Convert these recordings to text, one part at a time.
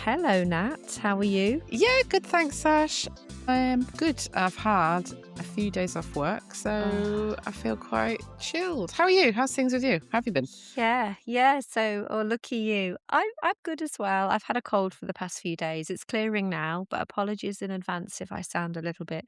Hello, Nat. How are you? Yeah, good, thanks, Sash. I am good. I've had a few days off work, so I feel quite chilled. How are you? How's things with you? How have you been? Yeah. So, lucky you. I'm good as well. I've had a cold for the past few days. It's clearing now, but apologies in advance if I sound a little bit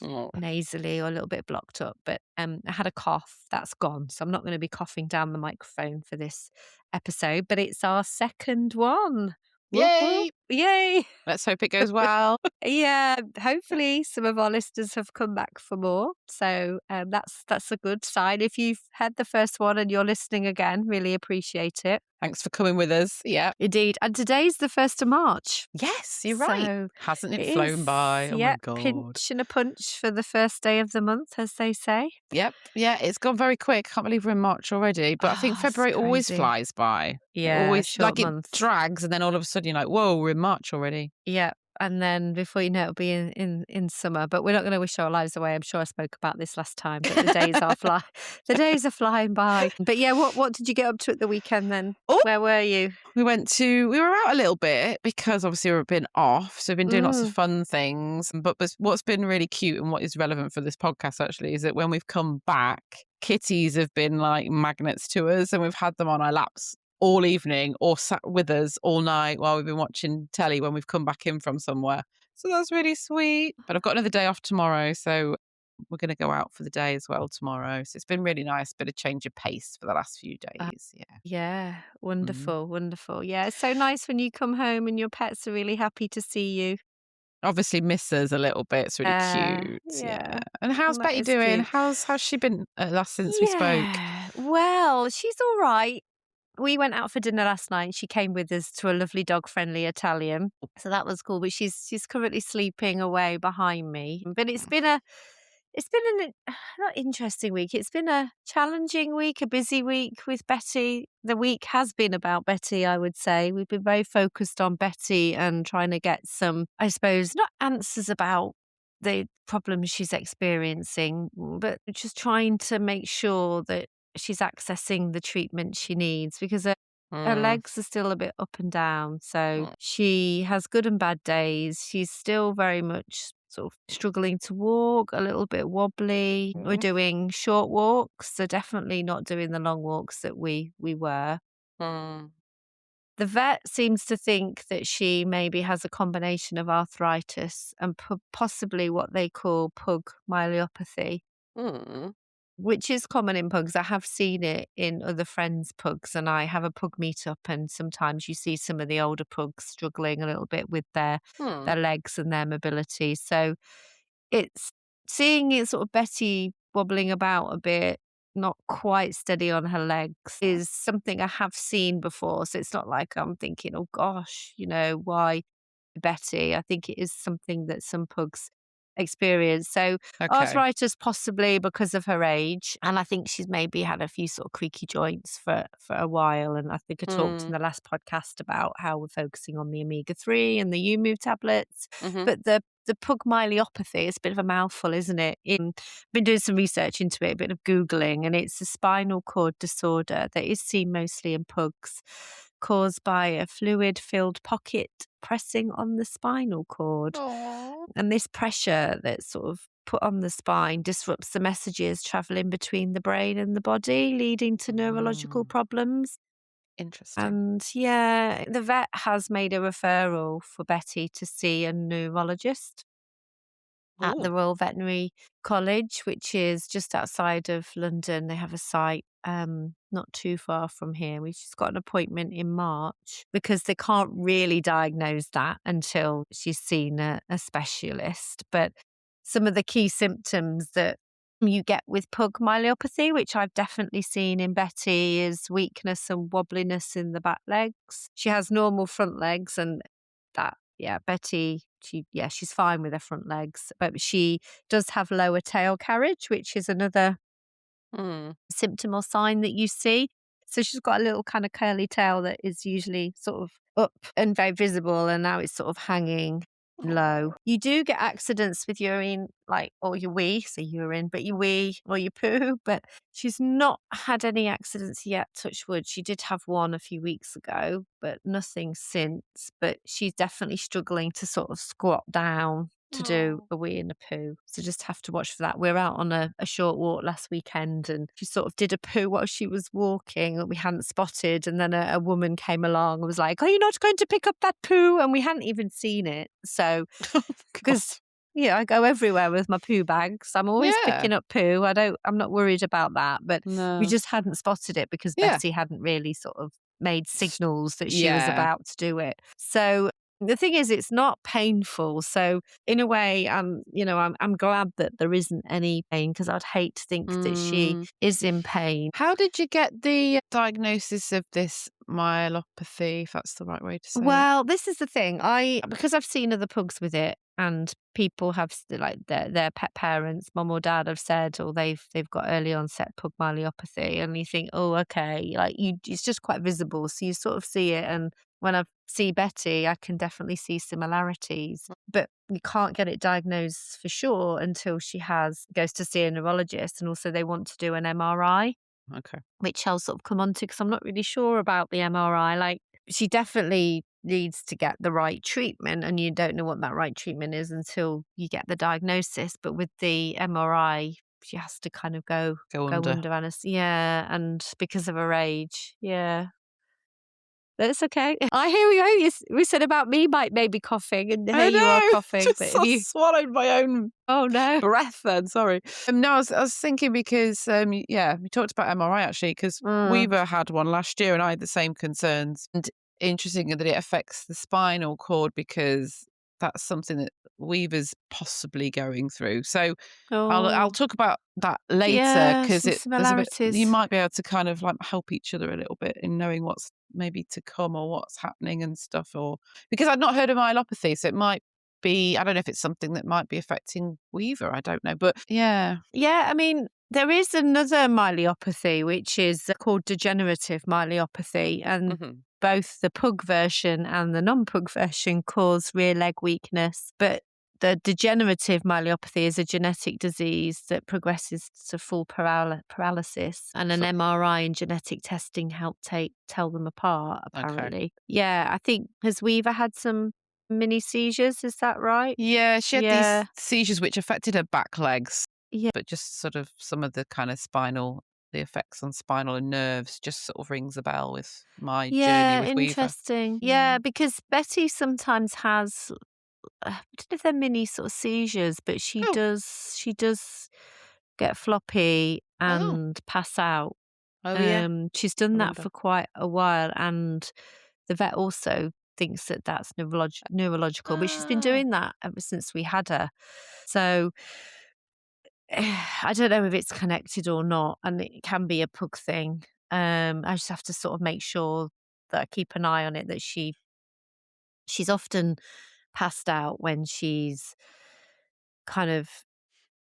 Oh. nasally or a little bit blocked up. But I had a cough. That's gone. So I'm not going to be coughing down the microphone for this episode, but it's our second one. Whoop, Yay! whoop. Yay. Let's hope it goes well. Yeah, hopefully some of our listeners have come back for more. So that's a good sign. If you've had the first one and you're listening again, really appreciate it. Thanks for coming with us. Yeah. Indeed. And today's the 1st of March. Yes, you're right. So Hasn't it it flown is, by? Oh yeah, my God. pinch and a punch for the first day of the month, as they say. Yep. Yeah, it's gone very quick. Can't believe we're in March already. But I think Oh, it's February always crazy. flies by. Yeah, It always, short it month. drags, and then all of a sudden you're like, whoa, we're in March already. Yeah. And then before you know it, it'll be in summer. But we're not going to wish our lives away. I'm sure I spoke about this last time. But the days are flying by. But yeah, what did you get up to at the weekend then? Oh. Where were you? We were out a little bit because obviously we've been off. So we've been doing lots of fun things. But what's been really cute and what is relevant for this podcast actually is that when we've come back, kitties have been like magnets to us, and we've had them on our laps all evening or sat with us all night while we've been watching telly when we've come back in from somewhere. So that's really sweet. But I've got another day off tomorrow. So we're going to go out for the day as well tomorrow. So it's been really nice, bit of change of pace for the last few days. Yeah, wonderful. Yeah, it's so nice when you come home and your pets are really happy to see you. Obviously miss us a little bit. It's really cute. Yeah. And how's That Betty is doing? cute. How's she been last since we spoke? Yeah, well, she's all right. We went out for dinner last night. She came with us to a lovely dog-friendly Italian, so that was cool. But she's currently sleeping away behind me. But it's been an not interesting week. It's been a challenging week, a busy week with Betty. The week has been about Betty, I would say. We've been very focused on Betty and trying to get some, I suppose, not answers about the problems she's experiencing, but just trying to make sure that she's accessing the treatment she needs because her legs are still a bit up and down. So she has good and bad days. She's still very much sort of struggling to walk, a little bit wobbly. We're doing short walks, so definitely not doing the long walks that we were. The vet seems to think that she maybe has a combination of arthritis and possibly what they call pug myelopathy, which is common in pugs. I have seen it in other friends' pugs, and I have a pug meetup, and sometimes you see some of the older pugs struggling a little bit with their legs and their mobility. So it's seeing it sort of Betty wobbling about a bit, not quite steady on her legs, is something I have seen before. So it's not like I'm thinking, oh gosh, why Betty? I think it is something that some pugs experience. So arthritis possibly because of her age. And I think she's maybe had a few sort of creaky joints for a while. And I think I talked in the last podcast about how we're focusing on the omega-3 and the U-Move tablets. But the Pug Myelopathy is a bit of a mouthful, isn't it? I've been doing some research into it, a bit of Googling, and it's a spinal cord disorder that is seen mostly in pugs, caused by a fluid-filled pocket pressing on the spinal cord. Aww. And this pressure that's sort of put on the spine disrupts the messages traveling between the brain and the body, leading to neurological problems. Interesting. And yeah, the vet has made a referral for Betty to see a neurologist at the Royal Veterinary College, which is just outside of London. They have a site not too far from here. We've just got an appointment in March because they can't really diagnose that until she's seen a specialist. But some of the key symptoms that you get with pug myelopathy, which I've definitely seen in Betty, is weakness and wobbliness in the back legs. She has normal front legs, and Betty, she's fine with her front legs, but she does have lower tail carriage, which is another symptom or sign that you see. So she's got a little kind of curly tail that is usually sort of up and very visible, and now it's sort of hanging. low. You do get accidents with urine, or your wee, say urine, but your wee or your poo, but she's not had any accidents yet, touch wood. She did have one a few weeks ago, but nothing since. But she's definitely struggling to sort of squat down to do Oh. a wee and a poo. So just have to watch for that. We're out on a short walk last weekend and she sort of did a poo while she was walking that we hadn't spotted. And then a woman came along and was like, "Are you not going to pick up that poo?" And we hadn't even seen it. So, Oh, God. because I go everywhere with my poo bags. I'm always Yeah. picking up poo. I'm not worried about that. But we No. just hadn't spotted it because Yeah. Betty hadn't really sort of made signals that she was Yeah. about to do it. So the thing is, it's not painful. So in a way, I'm glad that there isn't any pain because I'd hate to think that she Mm. is in pain. How did you get the diagnosis of this myelopathy, if that's the right way to say it? Well, this is the thing. Because I've seen other pugs with it, and people have like their pet parents, mum or dad, have said, or they've got early onset pug myelopathy, and you think, oh, okay, it's just quite visible, so you sort of see it. And when I see Betty, I can definitely see similarities, but you can't get it diagnosed for sure until she goes to see a neurologist, and also they want to do an MRI, Okay. which I'll sort of come on to because I'm not really sure about the MRI. Like, she definitely needs to get the right treatment, and you don't know what that right treatment is until you get the diagnosis. But with the MRI, she has to kind of go Go go under. under anesthesia, yeah, and because of her age, yeah. But it's okay. I hear we said about me maybe coughing, and here I you are know. coughing. Just But have sort of you? swallowed my own Oh no. breath then, sorry. No, I was thinking because, yeah, we talked about MRI actually because Mm. Weaver had one last year and I had the same concerns. And interesting that it affects the spinal cord because that's something that Weaver's possibly going through. So I'll Oh, talk about that later yeah, because some there's a bit you similarities. might be able to kind of like help each other a little bit in knowing what's maybe to come or what's happening and stuff. Or because I'd not heard of myelopathy, so it might be I don't know if it's something that might be affecting Weaver. I don't know, but yeah. Yeah, I mean, there is another myelopathy, which is called degenerative myelopathy, and Hmm. both the pug version and the non-pug version cause rear leg weakness. But the degenerative myelopathy is a genetic disease that progresses to full paralysis, and an So MRI and genetic testing help tell them apart, okay. apparently. Yeah, I think, has Weaver had some mini seizures? Is that right? Yeah, she had these Yeah. seizures which affected her back legs, Yeah. but just sort of some of the kind of the effects on spinal and nerves just sort of rings a bell with my journey Yeah, with Weaver. interesting. Yeah, Mm. because Betty sometimes has, I don't know if they're mini sort of seizures, but Oh, she does get floppy oh, and pass out. oh yeah. She's I done that remember. for quite a while, and the vet also thinks that that's neurological, but she's been Ah. doing that ever since we had her. So I don't know if it's connected or not, and it can be a pug thing. I just have to sort of make sure that I keep an eye on it, that she's often passed out when she's kind of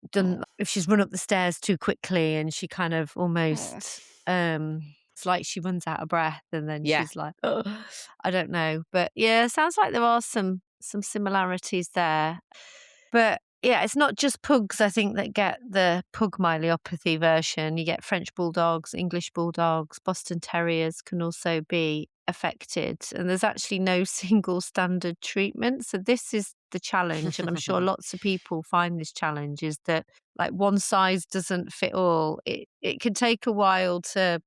Oh. done, if she's run up the stairs too quickly and she kind of Oh. almost, it's like she runs out of breath and then Yeah. she's like, "Ugh." I don't know. But yeah, sounds like there are some similarities there. But yeah, it's not just pugs, I think, that get the pug myelopathy version. You get French bulldogs, English bulldogs, Boston terriers can also be affected. And there's actually no single standard treatment. So this is the challenge. And I'm sure lots of people find this challenge, is that like one size doesn't fit all. It can take a while to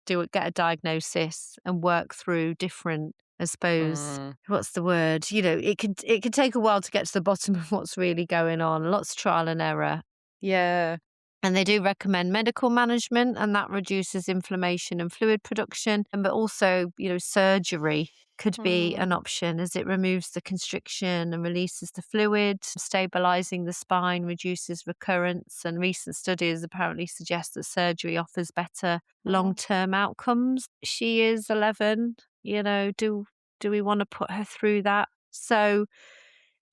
get a diagnosis and work through different, I suppose, Mm. what's the word? It can take a while to get to the bottom of what's really going on. Lots of trial and error. Yeah. And they do recommend medical management, and that reduces inflammation and fluid production. But also, surgery could be an Mm. option, as it removes the constriction and releases the fluid, stabilizing the spine, reduces recurrence. And recent studies apparently suggest that surgery offers better Oh. long-term outcomes. She is 11, do we want to put her through that? So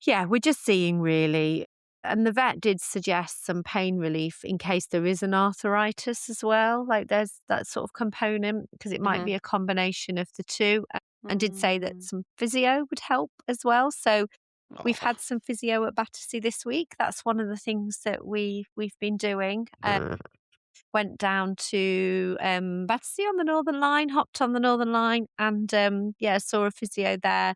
yeah, we're just seeing, really. And the vet did suggest some pain relief in case there is an arthritis as well. Like, there's that sort of component, because it might Mhm. be a combination of the two. And did say that Mm. some physio would help as well. So We've Oh, had some physio at Battersea this week. That's one of the things that we've been doing. Went down to Battersea on the Northern Line, hopped on the Northern Line, and yeah, saw a physio there.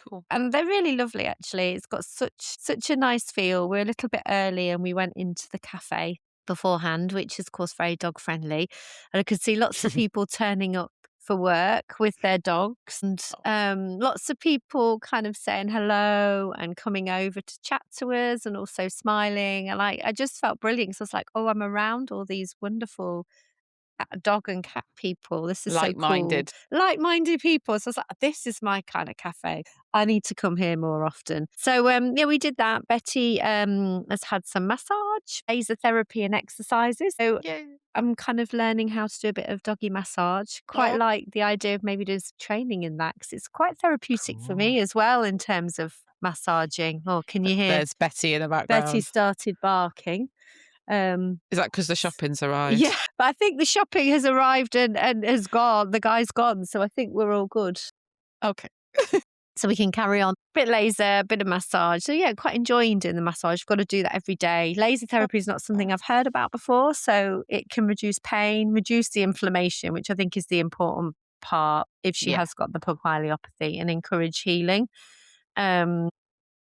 cool. And they're really lovely, actually. It's got such a nice feel. We're a little bit early, and we went into the cafe beforehand, which is, of course, very dog friendly. And I could see lots of people turning up for work with their dogs, and lots of people kind of saying hello and coming over to chat to us, and also smiling. And I just felt brilliant. So I was like, oh, I'm around all these wonderful dog and cat people. This is so cool. Like-minded. Like-minded people. So I was like, this is my kind of cafe. I need to come here more often. So yeah, we did that. Betty has had some massage, laser therapy and exercises. So Yeah. I'm kind of learning how to do a bit of doggy massage. Quite Oh, like the idea of maybe doing some training in that, because it's quite therapeutic for cool. me as well in terms of massaging. Oh, can you hear? There's Betty in the Betty background. started barking. Um, Is that because the shopping's yeah, arrived? but I think the shopping has arrived and has gone. The guy's gone, so I think we're all good. Okay. So we can carry on. Bit laser, bit of massage. So yeah, quite enjoying doing the massage. Got to do that every day. Laser therapy is not something I've heard about before, so it can reduce pain, reduce the inflammation, which I think is the important part if she Yeah. has got the pug myelopathy, and encourage healing. Um,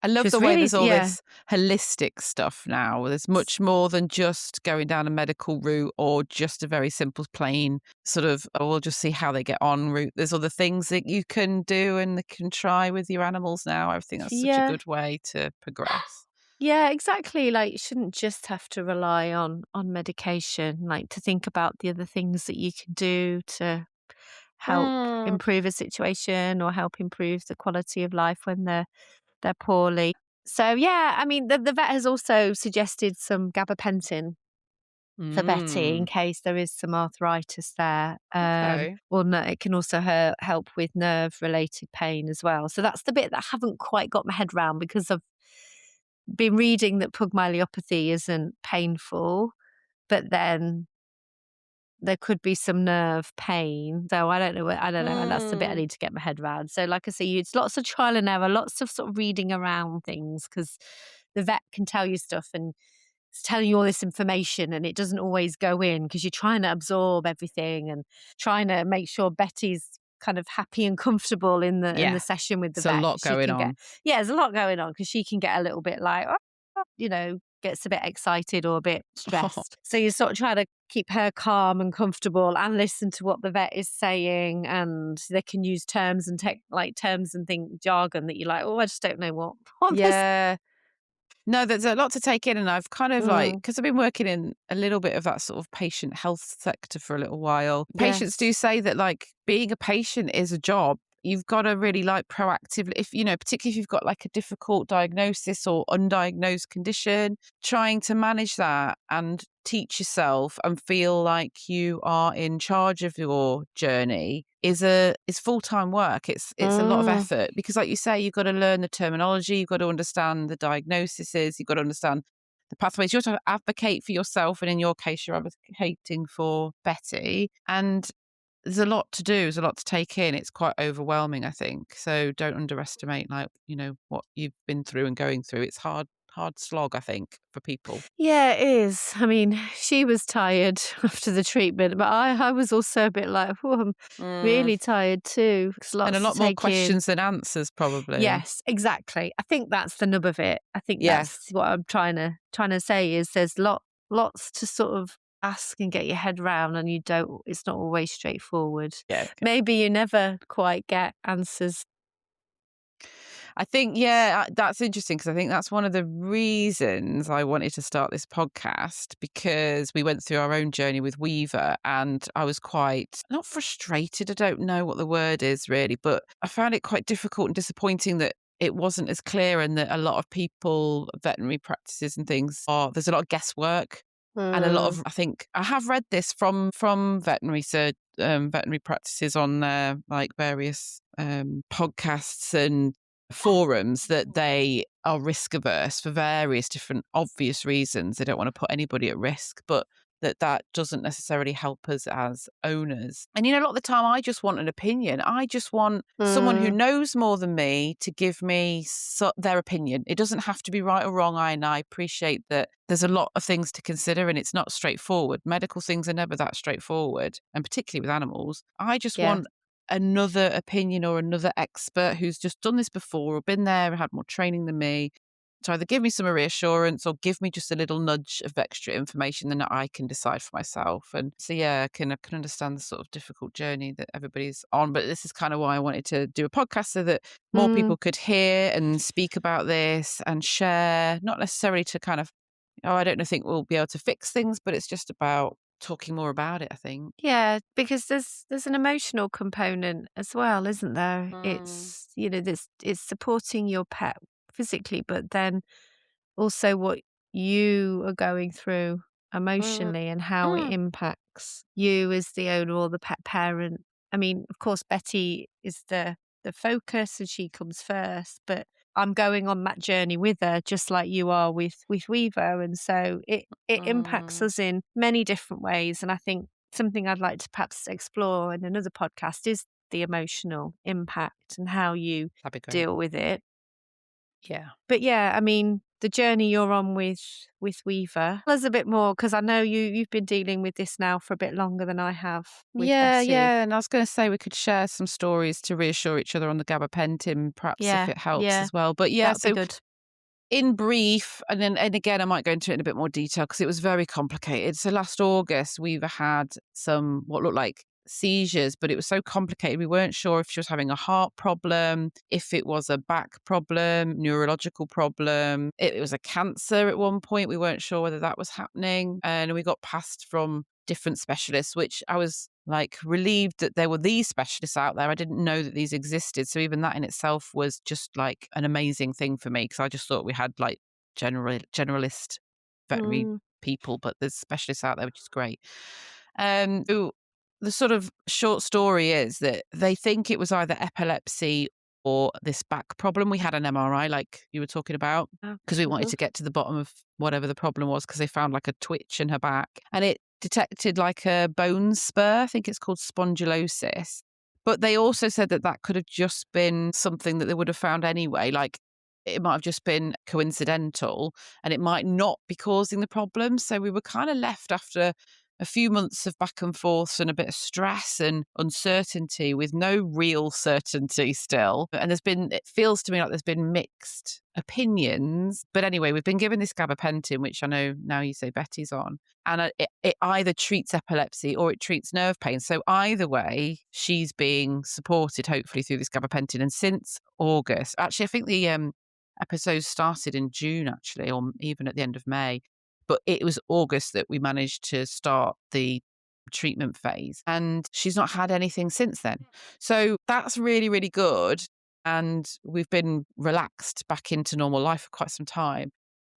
I she love was the way really, there's all yeah, this holistic stuff now. There's much more than just going down a medical route or just a very simple, plain sort of, oh, we'll just see how they get on route. There's other things that you can do and they can try with your animals now. I think that's such a yeah. good way to progress. Yeah, exactly. Like, you shouldn't just have to rely on medication. Like, to think about the other things that you can do to help Mm. improve a situation or help improve the quality of life when they're poorly. So yeah, I mean, the vet has also suggested some gabapentin for Betty in Mm. case there is some arthritis there. Okay. Or no, it can also help with nerve related pain as well. So that's the bit that I haven't quite got my head around, because I've been reading that pug myelopathy isn't painful, but then there could be some nerve pain. So I don't know. I don't know. And that's the bit I Mm. need to get my head around. So, like I say, it's lots of trial and error, lots of sort of reading around things, because the vet can tell you stuff and it's telling you all this information, and it doesn't always go in, because you're trying to absorb everything and trying to make sure Betty's kind of happy and comfortable in the Yeah. session with the There's a vet. lot 'Cause she going can get, on. yeah, there's a lot going on, because she can get a little bit like, gets a bit excited or a bit stressed. So you sort of try to keep her calm and comfortable and listen to what the vet is saying. And they can use terms and terms and jargon that you're like, oh, I just don't know what this. Yeah. No, there's a lot to take in, and I've kind of like, Mm, because I've been working in a little bit of that sort of patient health sector for a little while. Patients do yes. say that like being a patient is a job. You've got to really like proactively, if you know, particularly if you've got like a difficult diagnosis or undiagnosed condition, trying to manage that and teach yourself and feel like you are in charge of your journey is full-time work. It's a lot of Mm, effort because like you say, you've got to learn the terminology, you've got to understand the diagnoses, you've got to understand the pathways. You have to advocate for yourself, and in your case, you're advocating for Betty. And there's a lot to do, there's a lot to take in. It's quite overwhelming, I think. So don't underestimate like, you know, what you've been through and going through. It's hard slog, I think, for people. yeah, it is. I mean, she was tired after the treatment, but I was also a bit like, oh, I'm Mm. really tired too. It's And a lots to lot more take in. questions than answers, probably. Yes, exactly. I think that's the nub of it. I think Yeah. that's what I'm trying to say is there's lots to sort of ask and get your head round, and it's not always straightforward. Yeah. Maybe you never quite get answers. I think, yeah, that's interesting because I think that's one of the reasons I wanted to start this podcast, because we went through our own journey with Weaver and I was quite, not frustrated, I don't know what the word is really, but I found it quite difficult and disappointing that it wasn't as clear, and that a lot of people, veterinary practices and things, there's a lot of guesswork. And a lot Mm, of, I think I have read this from veterinary practices on their like various podcasts and forums, that they are risk averse for various different obvious reasons. They don't want to put anybody at risk, but that doesn't necessarily help us as owners. And, a lot of the time I just want an opinion. I just want someone who knows more than me to give me their opinion. It doesn't have to be right or wrong. And I appreciate that there's a lot of things to consider and it's not straightforward. Medical things are never that straightforward, and particularly with animals. I just Yeah. want another opinion or another expert who's just done this before or been there and had more training than me to either give me some reassurance or give me just a little nudge of extra information that I can decide for myself. And so, yeah, I can understand the sort of difficult journey that everybody's on. But this is kind of why I wanted to do a podcast, so that more people could hear and speak about this and share, not necessarily to kind of, I don't think we'll be able to fix things, but it's just about talking more about it, I think. Yeah, because there's an emotional component as well, isn't there? Mm. It's, it's supporting your pet physically, but then also what you are going through Mm. emotionally and how it Mm. impacts you as the owner or the pet parent. I mean, of course, Betty is the focus and she comes first, but I'm going on that journey with her, just like you are with Weaver, and so it impacts Mm. us in many different ways. And I think something I'd like to perhaps explore in another podcast is the emotional impact and how you That'd be great. deal with it. Yeah. But yeah, I mean, the journey you're on with Weaver. Tell us a bit more, because I know you've been dealing with this now for a bit longer than I have with Yeah, Bessie. yeah. And I was going to say we could share some stories to reassure each other on the gabapentin, perhaps if Yeah, it helps yeah, as well. But yeah, that'd be so good. in brief, and again, I might go into it in a bit more detail because it was very complicated. So last August, we've had some what looked like seizures, but it was so complicated. We weren't sure if she was having a heart problem, if it was a back problem, neurological problem. It was a cancer at one point. We weren't sure whether that was happening. And we got passed from different specialists, which I was like relieved that there were these specialists out there. I didn't know that these existed. So even that in itself was just like an amazing thing for me, because I just thought we had like generalist veterinary Mm, people, but there's specialists out there, which is great. So the sort of short story is that they think it was either epilepsy or this back problem. We had an MRI, like you were talking about, oh, because we wanted mhm. to get to the bottom of whatever the problem was, because they found like a twitch in her back and it detected like a bone spur. I think it's called spondylosis. But they also said that that could have just been something that they would have found anyway. Like it might have just been coincidental and it might not be causing the problem. So we were kind of left after a few months of back and forth and a bit of stress and uncertainty with no real certainty still. And it feels to me like there's been mixed opinions. But anyway, we've been given this gabapentin, which I know now you say Betty's on, and it either treats epilepsy or it treats nerve pain. So either way, she's being supported hopefully through this gabapentin. And since August, actually, I think the episodes started in June, actually, or even at the end of May. But it was August that we managed to start the treatment phase. And she's not had anything since then. So that's really, really good. And we've been relaxed back into normal life for quite some time.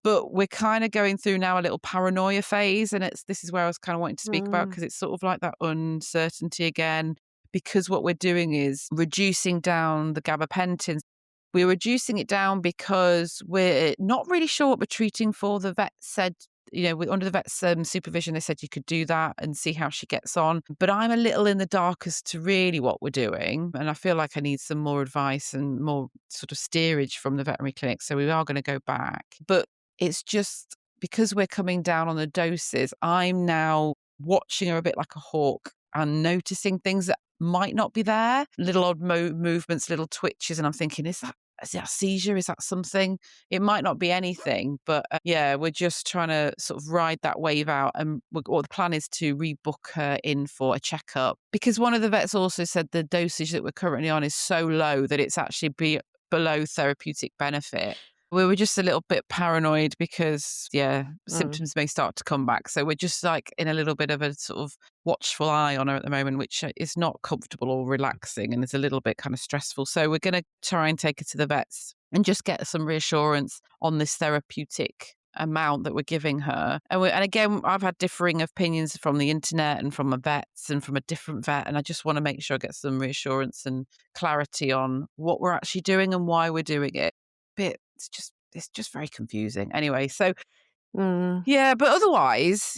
But we're kind of going through now a little paranoia phase. And this is where I was kind of wanting to speak about, Mm, because it's sort of like that uncertainty again, because what we're doing is reducing down the gabapentin. We're reducing it down because we're not really sure what we're treating for. The vet said, under the vet's supervision, they said you could do that and see how she gets on. But I'm a little in the dark as to really what we're doing. And I feel like I need some more advice and more sort of steerage from the veterinary clinic. So we are going to go back. But it's just because we're coming down on the doses, I'm now watching her a bit like a hawk and noticing things that might not be there, little odd movements, little twitches. And I'm thinking, is that a seizure? Is that something? It might not be anything, but yeah, we're just trying to sort of ride that wave out. And what the plan is to rebook her in for a checkup, because one of the vets also said the dosage that we're currently on is so low that it's actually below therapeutic benefit. We were just a little bit paranoid because, yeah, mm, symptoms may start to come back. So we're just like in a little bit of a sort of watchful eye on her at the moment, which is not comfortable or relaxing and is a little bit kind of stressful. So we're going to try and take her to the vets and just get some reassurance on this therapeutic amount that we're giving her. And again, I've had differing opinions from the internet and from my vets and from a different vet. And I just want to make sure I get some reassurance and clarity on what we're actually doing and why we're doing it. But it's just very confusing. Anyway, so mm, yeah, but otherwise,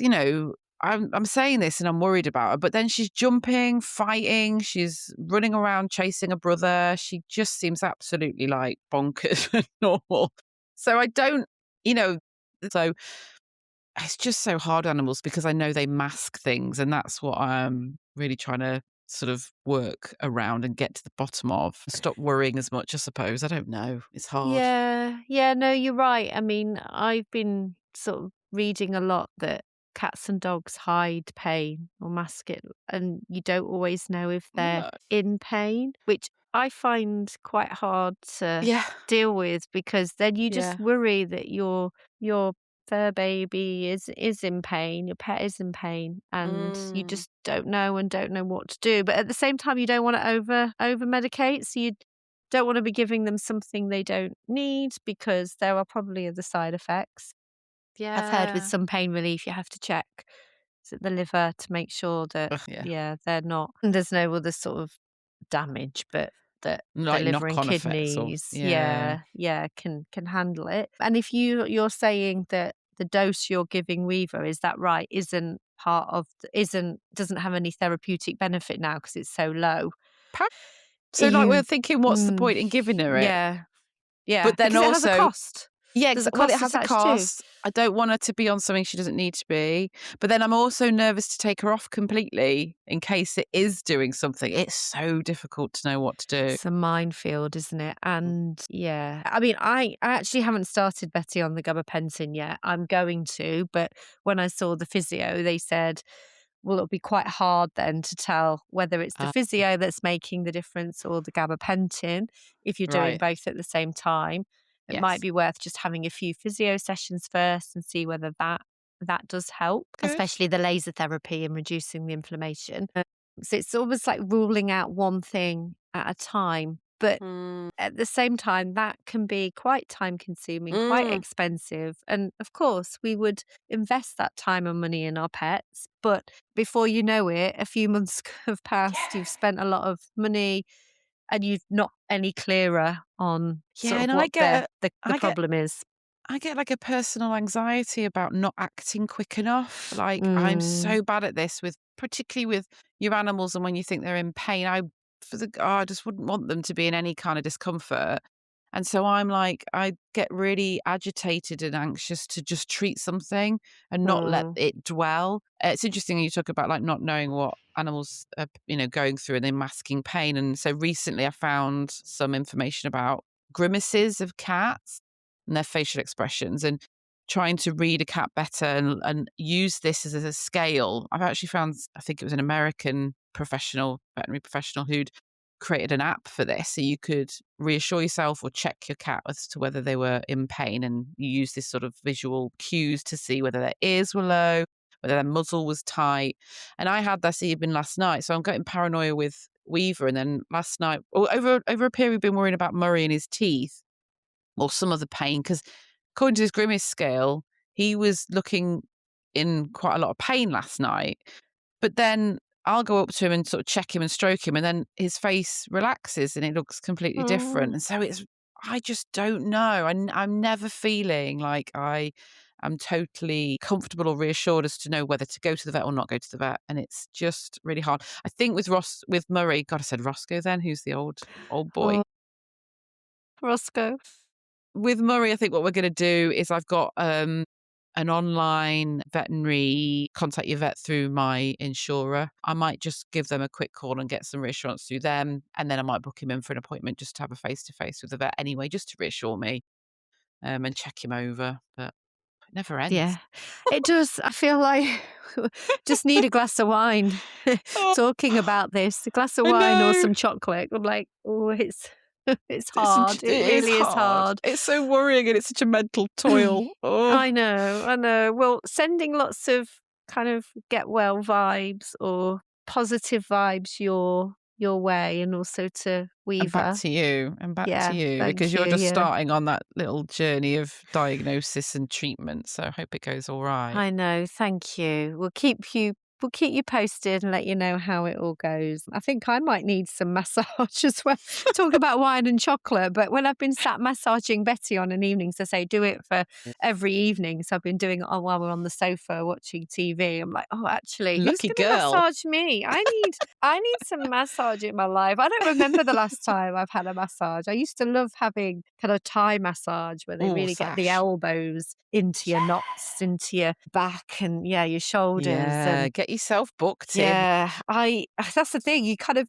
I'm saying this and I'm worried about her, but then she's jumping, fighting, she's running around chasing a brother. She just seems absolutely like bonkers and normal. So I don't, you know, so it's just so hard animals because I know they mask things, and that's what I'm really trying to sort of work around and get to the bottom of. Stop worrying as much, I suppose. I don't know. It's hard. Yeah, yeah, no, you're right. I mean, I've been sort of reading a lot that cats and dogs hide pain or mask it, and you don't always know if they're No. in pain, which I find quite hard to Yeah. deal with because then you Yeah. just worry that your fur baby is in pain, your pet is in pain, and you Mm. just don't know what to do. But at the same time, you don't want to over medicate, so you don't want to be giving them something they don't need because there are probably other side effects. I've heard with Yeah. some pain relief, you have to check the liver to make sure that, Ugh, yeah. yeah, they're not, there's no other sort of damage, but that the Like liver and knock-on effects or kidneys, yeah. yeah, can handle it. And if you're saying that the dose you're giving Weaver, is that right? Isn't part of, isn't, doesn't have any therapeutic benefit now because it's so low. Pa Are So, like, we're you, thinking, what's the mm, point in giving her it? yeah. Yeah, But then because it has a also cost. yeah, There's a well, it cost has a attached too. cost. I don't want her to be on something she doesn't need to be, but then I'm also nervous to take her off completely in case it is doing something. It's so difficult to know what to do. It's a minefield, isn't it? And yeah, I mean, I actually haven't started Betty on the gabapentin yet. I'm going to, but when I saw the physio, they said, well, it'll be quite hard then to tell whether it's the Uh, physio that's making the difference or the gabapentin if you're doing right. both at the same time. It might Yes. be worth just having a few physio sessions first and see whether that does help, Good. especially the laser therapy and reducing the inflammation. So it's almost like ruling out one thing at a time. But Mm. at the same time, that can be quite time consuming, quite Mm. expensive. And of course, we would invest that time and money in our pets. But before you know it, a few months have passed, Yeah. you've spent a lot of money and you're not any clearer on Yeah, sort of and what the I get problem is. I get like a personal anxiety about not acting quick enough. Like I'm Mm, so bad at this with particularly with your animals and when you think they're in pain. I just wouldn't want them to be in any kind of discomfort. And so I'm like, I get really agitated and anxious to just treat something and not let mm, it dwell. It's interesting you talk about like not knowing what animals are, going through and they're masking pain. And so recently I found some information about grimaces of cats and their facial expressions and trying to read a cat better and use this as a scale. I've actually found, I think it was an American professional, veterinary professional, who'd created an app for this. So you could reassure yourself or check your cat as to whether they were in pain. And you use this sort of visual cues to see whether their ears were low, whether their muzzle was tight. And I had this even last night. So I'm getting paranoia with Weaver. And then last night, or over a period, we've been worrying about Murray and his teeth or some other pain, because according to his grimace scale, he was looking in quite a lot of pain last night. But then I'll go up to him and sort of check him and stroke him, and then his face relaxes and it looks completely different. mm, And so I just don't know. I'm never feeling like I am totally comfortable or reassured as to know whether to go to the vet or not go to the vet. And it's just really hard. I think with Murray, God, I said Roscoe then, who's the old boy. oh, Roscoe. With Murray, I think what we're going to do is I've got an online veterinary contact your vet through my insurer. I might just give them a quick call and get some reassurance through them. And then I might book him in for an appointment just to have a face to face with the vet anyway, just to reassure me and check him over. But it never ends. Yeah, it does. I feel like just need a glass of wine Oh, talking about this. A glass of I wine or know. some chocolate. I'm like, oh, it's it's It's, hard. It it is really is hard. hard. It's so worrying and it's such a mental toil. Oh, I know, I know. Well, sending lots of kind of get well vibes or positive vibes your way, and also to and back Weaver. to you, and back to Yeah, you, because thank you. you're just Yeah. starting on that little journey of diagnosis and treatment. So I hope it goes all right. I know, thank you. We'll keep you we'll keep you posted and let you know how it all goes. I think I might need some massage as well. Talk about wine and chocolate, but when I've been sat massaging Betty on an evening, so say do it for every evening. So I've been doing it while we're on the sofa watching TV. I'm like, oh, actually, who's Lucky going to girl. massage me? I need some massage in my life. I don't remember the last time I've had a massage. I used to love having kind of Thai massage where they Oh, really get the Sash. elbows into your knots, into your back and your shoulders. Yeah, And get yourself booked in. yeah, that's the thing. You kind of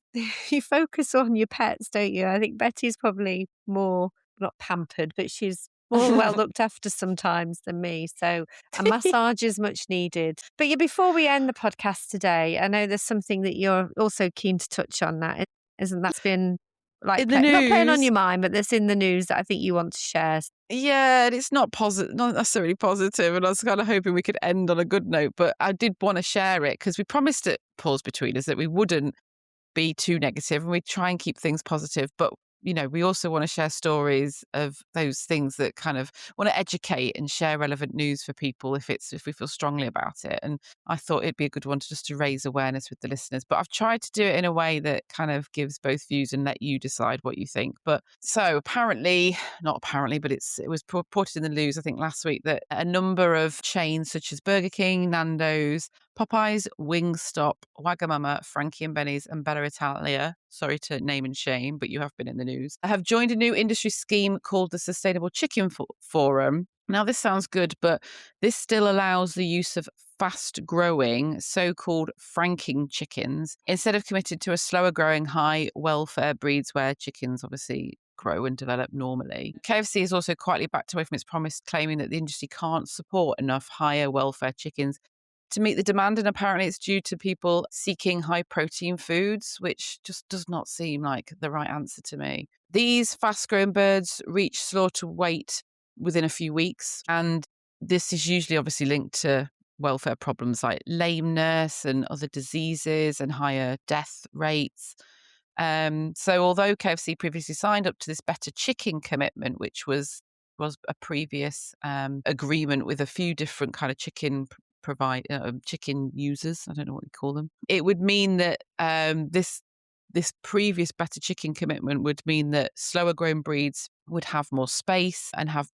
you focus on your pets, don't you? I think Betty's probably more not pampered, but she's more well looked after sometimes than me. So a massage is much needed. But yeah, before we end the podcast today, I know there's something that you're also keen to touch on. That isn't that's been like In the not playing on news. your mind, but that's in the news that I think you want to share. Yeah, and it's not necessarily positive, and I was kind of hoping we could end on a good note, but I did want to share it because we promised at Pause Between Us that we wouldn't be too negative and we try and keep things positive. But, we also want to share stories of those things that kind of want to educate and share relevant news for people if we feel strongly about it. And I thought it'd be a good one to raise awareness with the listeners. But I've tried to do it in a way that kind of gives both views and let you decide what you think. But so not apparently, but it was reported in the news, I think last week, that a number of chains such as Burger King, Nando's, Popeyes, Wingstop, Wagamama, Frankie and Benny's, and Bella Italia, sorry to name and shame, but you have been in the news, have joined a new industry scheme called the Sustainable Chicken Forum. Now, this sounds good, but this still allows the use of fast-growing, so-called franking chickens, instead of committed to a slower-growing, high-welfare breeds where chickens obviously grow and develop normally. KFC has also quietly backed away from its promise, claiming that the industry can't support enough higher welfare chickens to meet the demand, and apparently it's due to people seeking high protein foods, which just does not seem like the right answer to me. These fast growing birds reach slaughter weight within a few weeks, and this is usually obviously linked to welfare problems like lameness and other diseases and higher death rates. So although KFC previously signed up to this better chicken commitment, which was a previous agreement with a few different kind of chicken users, I don't know what we call them, it would mean that this previous better chicken commitment would mean that slower growing breeds would have more space and have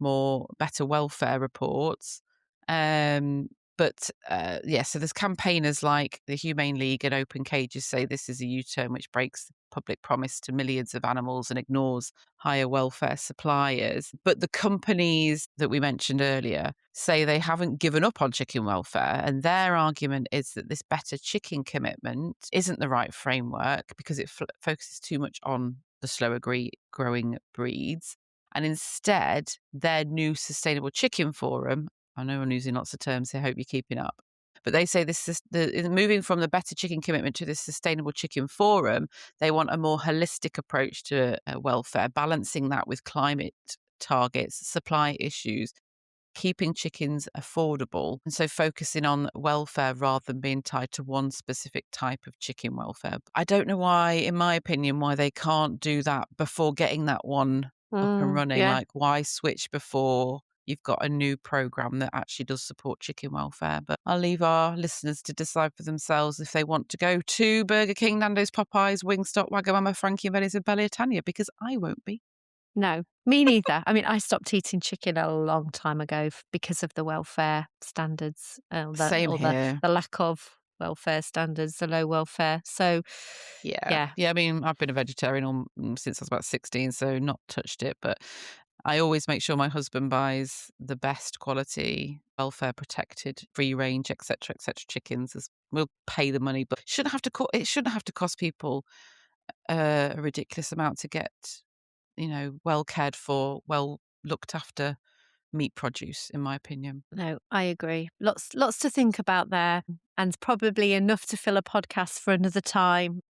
better welfare reports. So there's campaigners like the Humane League and Open Cages say this is a U-turn which breaks the public promise to millions of animals and ignores higher welfare suppliers. But the companies that we mentioned earlier say they haven't given up on chicken welfare, and their argument is that this better chicken commitment isn't the right framework because it focuses too much on the slower growing breeds. And instead, their new Sustainable Chicken Forum, I know I'm using lots of terms here, I hope you're keeping up. But they say this is moving from the better chicken commitment to this Sustainable Chicken Forum. They want a more holistic approach to welfare, balancing that with climate targets, supply issues, keeping chickens affordable, and so focusing on welfare rather than being tied to one specific type of chicken welfare. I don't know why, in my opinion, why they can't do that before getting that one up and running. Yeah. Like, why switch before you've got a new program that actually does support chicken welfare? But I'll leave our listeners to decide for themselves if they want to go to Burger King, Nando's, Popeyes, Wingstop, Wagamama, Frankie and Benny's and Bella Italia, because I won't be. No, me neither. I mean, I stopped eating chicken a long time ago because of the welfare standards, Same here. the lack of welfare standards, the low welfare. So, Yeah. yeah, I mean, I've been a vegetarian since I was about 16, so not touched it. But I always make sure my husband buys the best quality, welfare protected, free range, etc., chickens. We'll pay the money, but it shouldn't have to cost people a ridiculous amount to get, well cared for, well looked after meat produce, in my opinion. no, I agree. Lots to think about there, and probably enough to fill a podcast for another time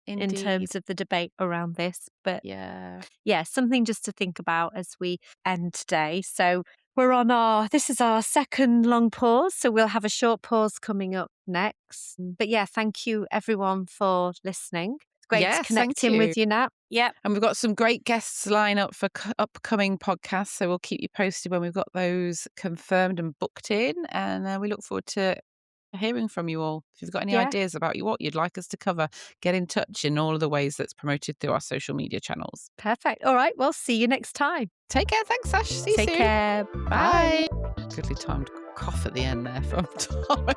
in Indeed. terms of the debate around this. But Yeah. yeah, something just to think about as we end today. So this is our second long pause. So we'll have a short pause coming up next. But yeah, thank you everyone for listening. It's great to Yes, connect thank in you. with you, Nat. Yep. And we've got some great guests lined up for upcoming podcasts. So we'll keep you posted when we've got those confirmed and booked in. And we look forward to hearing from you all. If you've got any Yeah. ideas about what you'd like us to cover, get in touch in all of the ways that's promoted through our social media channels. Perfect. All right. Well, see you next time. Take care. Thanks, Sash. See you Take soon. care. Bye. Goodly timed cough at the end there from Thomas.